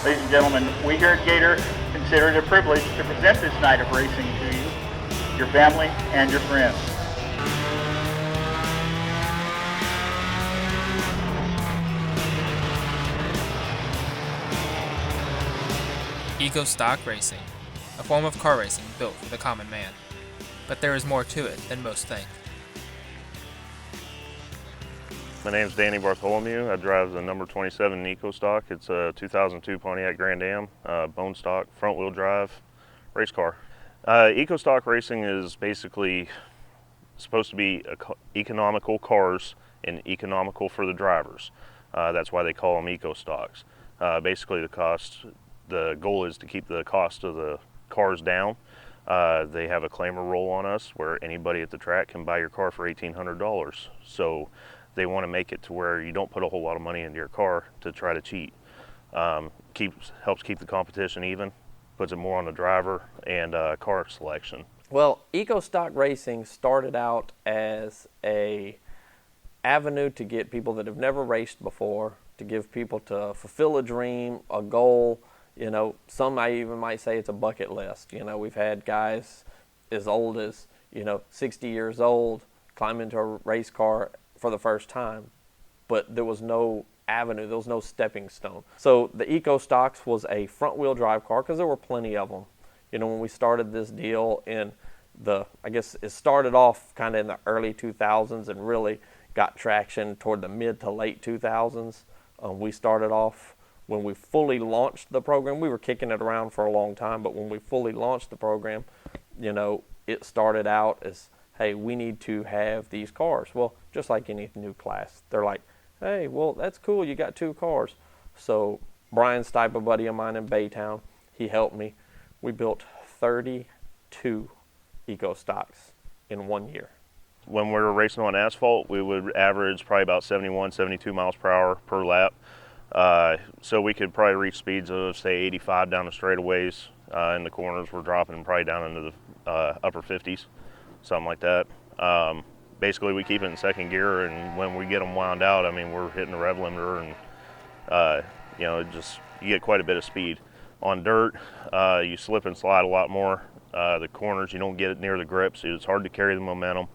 Ladies and gentlemen, we here at Gator consider it a privilege to present this night of racing to you, your family, and your friends. Ecostock Racing, a form of car racing built for the common man. But there is more to it than most think. My name is Bartholomew. I drive the number 27 Ecostock. It's a 2002 Pontiac Grand Am, bone stock, front wheel drive race car. Ecostock Racing is basically supposed to be economical cars and economical for the drivers. That's why they call them Ecostocks. Basically the goal is to keep the cost of the cars down. They have a claimer roll on us where anybody at the track can buy your car for $1,800. So they want to make it to where you don't put a whole lot of money into your car to try to cheat. Helps keep the competition even, puts it more on the driver and car selection. Well, Ecostock Racing started out as a avenue to get people that have never raced before, to give people to fulfill a dream, a goal. You know, some I even might say it's a bucket list. You know, we've had guys as old as, 60 years old climb into a race car for the first time, but there was no avenue, there was no stepping stone. So the Ecostocks was a front wheel drive car because there were plenty of them. When we started this deal in I guess it started off kind of in the early 2000s and really got traction toward the mid to late 2000s. We started off when we fully launched the program. We were kicking it around for a long time, but when we fully launched the program, it started out as, hey, we need to have these cars. Well, just like any new class, they're like, hey, well, that's cool, you got 2 cars. So Brian Stipe, a buddy of mine in Baytown, he helped me. We built 32 Ecostocks in 1 year. When we were racing on asphalt, we would average probably about 71, 72 miles per hour per lap. So we could probably reach speeds of, say, 85 down the straightaways. In the corners, we're dropping probably down into the upper 50s, something like that. Basically, we keep it in second gear, and when we get them wound out, I mean, we're hitting the rev limiter, and you get quite a bit of speed. On dirt, you slip and slide a lot more. The corners, you don't get it near the grips. It's hard to carry the momentum.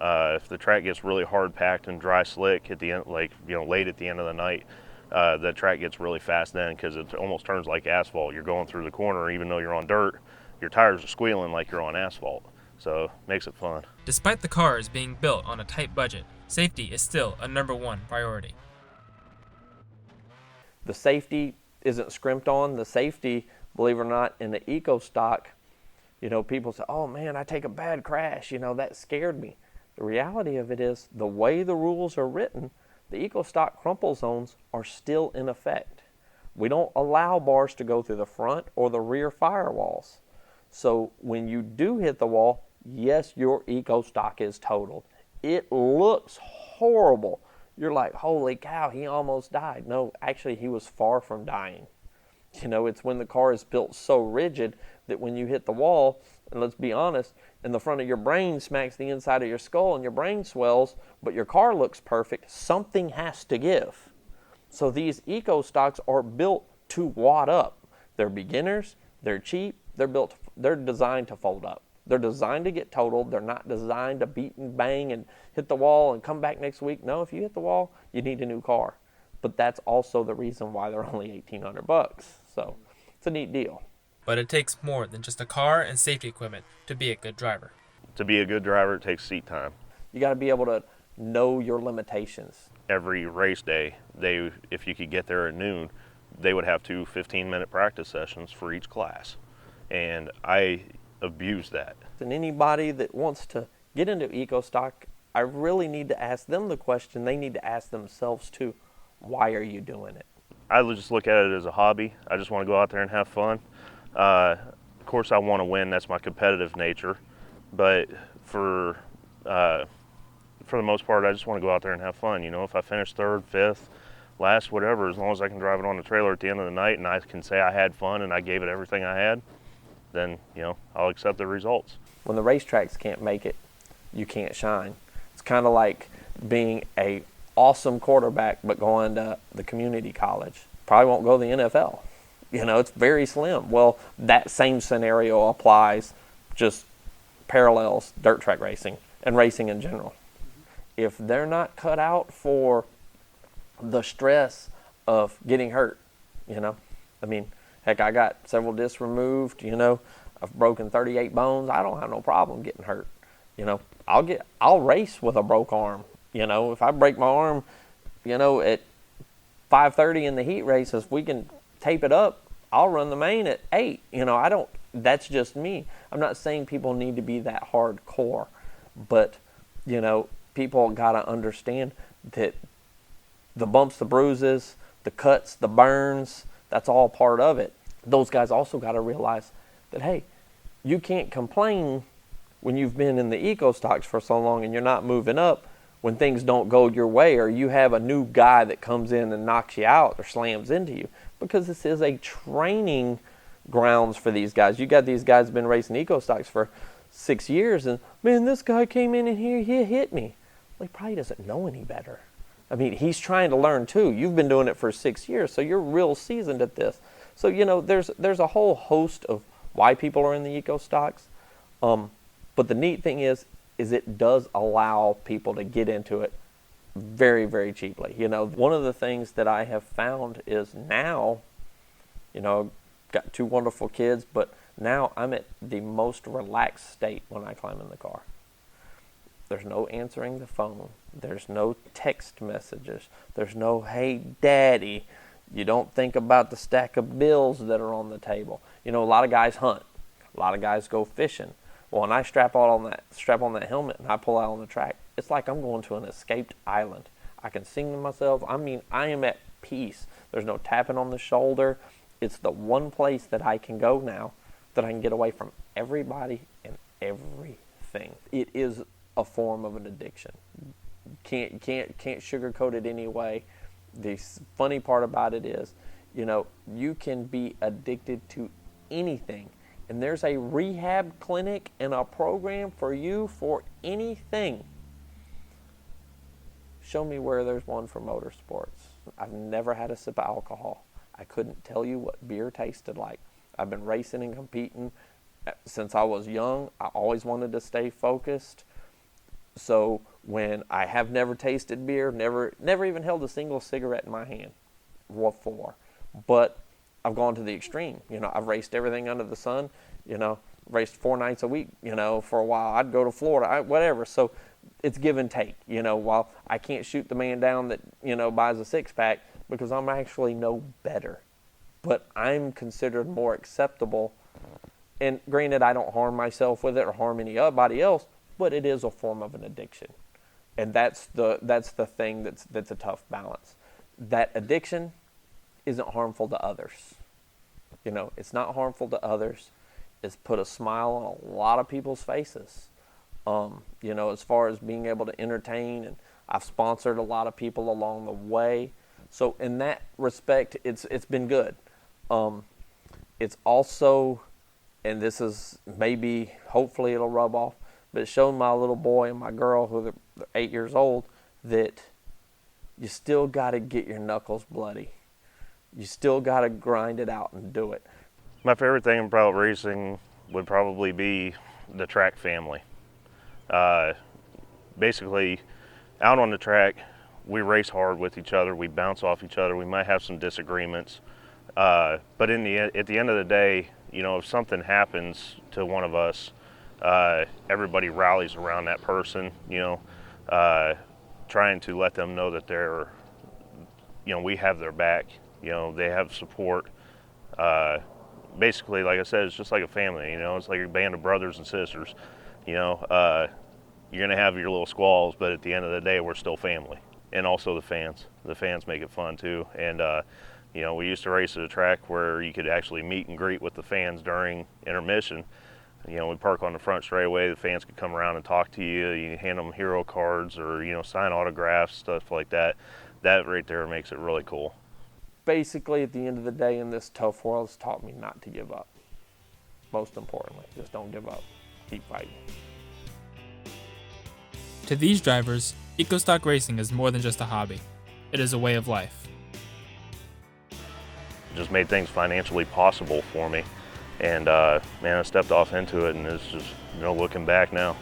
If the track gets really hard packed and dry slick at the end, late at the end of the night, the track gets really fast then because it almost turns like asphalt. You're going through the corner, even though you're on dirt, your tires are squealing like you're on asphalt. So it makes it fun. Despite the cars being built on a tight budget, safety is still a #1 priority. The safety isn't scrimped on. The safety, believe it or not, in the Ecostock, people say, oh man, I take a bad crash, that scared me. The reality of it is the way the rules are written, the Ecostock crumple zones are still in effect. We don't allow bars to go through the front or the rear firewalls. So when you do hit the wall, yes, your Ecostock is totaled. It looks horrible. You're like, holy cow, he almost died. No, actually, he was far from dying. It's when the car is built so rigid that when you hit the wall, and let's be honest, and the front of your brain smacks the inside of your skull and your brain swells, but your car looks perfect, something has to give. So these Ecostocks are built to wad up. They're beginners, they're cheap, they're designed to fold up. They're designed to get totaled. They're not designed to beat and bang and hit the wall and come back next week. No, if you hit the wall, you need a new car. But that's also the reason why they're only $1,800. So it's a neat deal. But it takes more than just a car and safety equipment to be a good driver. To be a good driver, it takes seat time. You got to be able to know your limitations. Every race day, if you could get there at noon, they would have 2 15-minute practice sessions for each class. And I abuse that. And anybody that wants to get into Ecostock, I really need to ask them the question they need to ask themselves too. Why are you doing it? I just look at it as a hobby. I just want to go out there and have fun. Of course, I want to win. That's my competitive nature. But for the most part, I just want to go out there and have fun. If I finish 3rd, 5th, last, whatever, as long as I can drive it on the trailer at the end of the night and I can say I had fun and I gave it everything I had, then, I'll accept the results. When the racetracks can't make it, you can't shine. It's kind of like being a awesome quarterback but going to the community college. Probably won't go to the NFL. It's very slim. Well, that same scenario applies, just parallels dirt track racing and racing in general. If they're not cut out for the stress of getting hurt, heck, I got several discs removed, I've broken 38 bones. I don't have no problem getting hurt. I'll race with a broke arm. If I break my arm, at 5:30 in the heat race, if we can tape it up, I'll run the main at 8. That's just me. I'm not saying people need to be that hardcore, but, people got to understand that the bumps, the bruises, the cuts, the burns, that's all part of it. Those guys also got to realize that, hey, you can't complain when you've been in the Ecostocks for so long and you're not moving up when things don't go your way, or you have a new guy that comes in and knocks you out or slams into you, because this is a training grounds for these guys. You got these guys been racing Ecostocks for 6 years, and man, this guy came in here, he hit me. Well, he probably doesn't know any better. He's trying to learn too. You've been doing it for 6 years, so you're real seasoned at this. So, there's a whole host of why people are in the Ecostocks. But the neat thing is it does allow people to get into it very, very cheaply. One of the things that I have found is now, got 2 wonderful kids, but now I'm at the most relaxed state when I climb in the car. There's no answering the phone. There's no text messages. There's no, hey, daddy. You don't think about the stack of bills that are on the table. A lot of guys hunt. A lot of guys go fishing. Well, when I strap on that helmet and I pull out on the track, it's like I'm going to an escaped island. I can sing to myself. I am at peace. There's no tapping on the shoulder. It's the one place that I can go now that I can get away from everybody and everything. It is a form of an addiction. Can't sugarcoat it anyway. The funny part about it is, you can be addicted to anything. And there's a rehab clinic and a program for you for anything. Show me where there's one for motorsports. I've never had a sip of alcohol. I couldn't tell you what beer tasted like. I've been racing and competing since I was young. I always wanted to stay focused. So when I have never tasted beer, never even held a single cigarette in my hand. What for? But I've gone to the extreme. I've raced everything under the sun. Raced 4 nights a week. For a while I'd go to Florida, whatever. So it's give and take. While I can't shoot the man down that buys a 6-pack because I'm actually no better, but I'm considered more acceptable. And granted, I don't harm myself with it or harm anybody else, but it is a form of an addiction, and that's the thing that's a tough balance. That addiction isn't harmful to others. It's not harmful to others. It's put a smile on a lot of people's faces. As far as being able to entertain, and I've sponsored a lot of people along the way. So in that respect, it's been good. It's also, and this is maybe, hopefully it'll rub off, but it showed my little boy and my girl, who are 8 years old, that you still got to get your knuckles bloody. You still got to grind it out and do it. My favorite thing about racing would probably be the track family. Basically, out on the track, we race hard with each other. We bounce off each other. We might have some disagreements. But at the end of the day, if something happens to one of us, everybody rallies around that person, trying to let them know that they're, we have their back, they have support. Basically, like I said, it's just like a family, it's like a band of brothers and sisters. You're going to have your little squalls, but at the end of the day, we're still family. And also the fans make it fun too. And, we used to race at a track where you could actually meet and greet with the fans during intermission. We park on the front straightaway, the fans could come around and talk to you. You hand them hero cards or, sign autographs, stuff like that. That right there makes it really cool. Basically, at the end of the day, in this tough world, it's taught me not to give up. Most importantly, just don't give up. Keep fighting. To these drivers, Ecostock Racing is more than just a hobby. It is a way of life. just made things financially possible for me. And man, I stepped off into it, and it's just no looking back now.